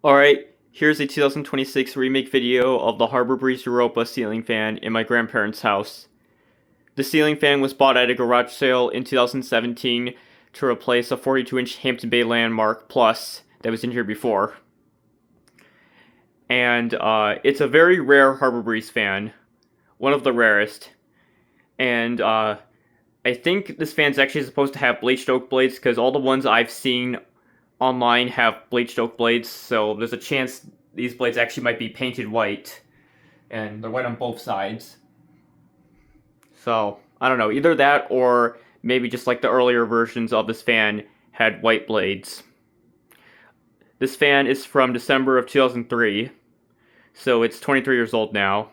Alright, here's a 2026 remake video of the Harbor Breeze Europa ceiling fan in my grandparents' house. The ceiling fan was bought at a garage sale in 2017 to replace a 42-inch Hampton Bay Landmark Plus that was in here before. And it's a very rare Harbor Breeze fan, one of the rarest. And I think this fan's actually supposed to have bleached oak blades because all the ones I've seen online have bleached oak blades, so there's a chance these blades actually might be painted white, and they're white on both sides. So, I don't know, either that or maybe just like the earlier versions of this fan had white blades. This fan is from December of 2003, so it's 23 years old now.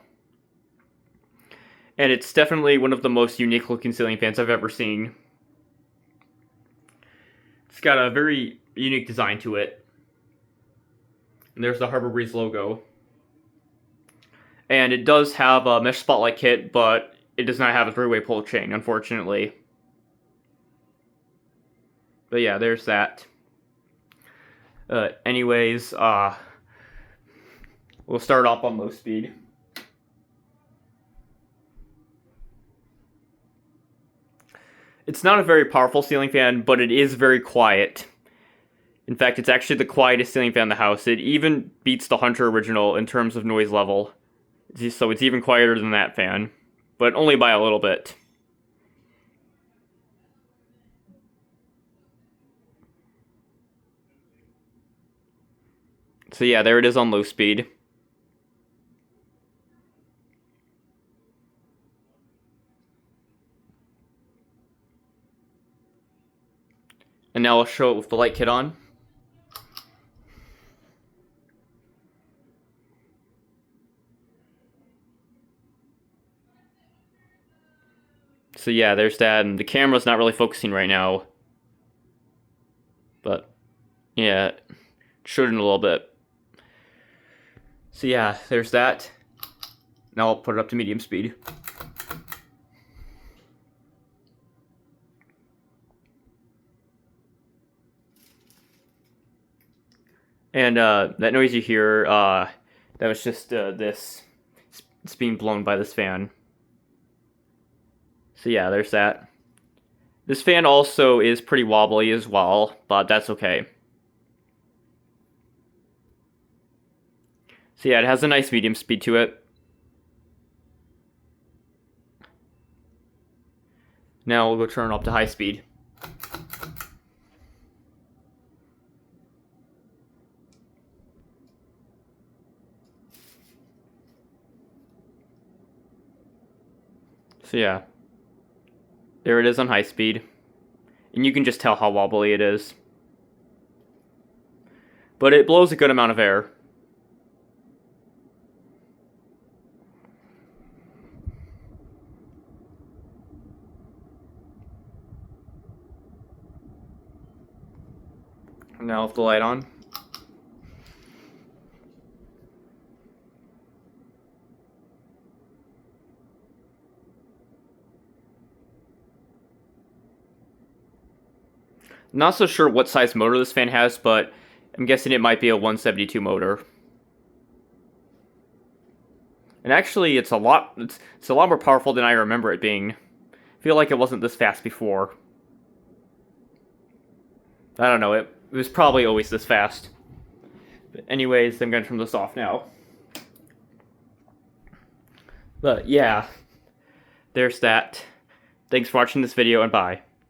And it's definitely one of the most unique looking ceiling fans I've ever seen. It's got a very unique design to it. And there's the Harbor Breeze logo. And it does have a mesh spotlight kit, but it does not have a three-way pull chain, unfortunately. But yeah, there's that. Anyways, we'll start off on low speed. It's not a very powerful ceiling fan, but it is very quiet. In fact, it's actually the quietest ceiling fan in the house. It even beats the Hunter original in terms of noise level. So it's even quieter than that fan, but only by a little bit. So yeah, there it is on low speed. And now I'll show it with the light kit on. So yeah, there's that, and the camera's not really focusing right now. But, yeah, it showed in a little bit. So yeah, there's that. Now I'll put it up to medium speed. And that noise you hear, that was just this. It's being blown by this fan. So yeah, there's that. This fan also is pretty wobbly as well, but that's okay. So yeah, it has a nice medium speed to it. Now we'll go turn it up to high speed. So yeah, there it is on high speed. And you can just tell how wobbly it is. But it blows a good amount of air. Now with the light on. Not so sure what size motor this fan has, but I'm guessing it might be a 172 motor. And actually, it's a lot more powerful than I remember it being. I feel like it wasn't this fast before. I don't know, it was probably always this fast. But anyways, I'm gonna turn this off now. But yeah, there's that. Thanks for watching this video, and bye.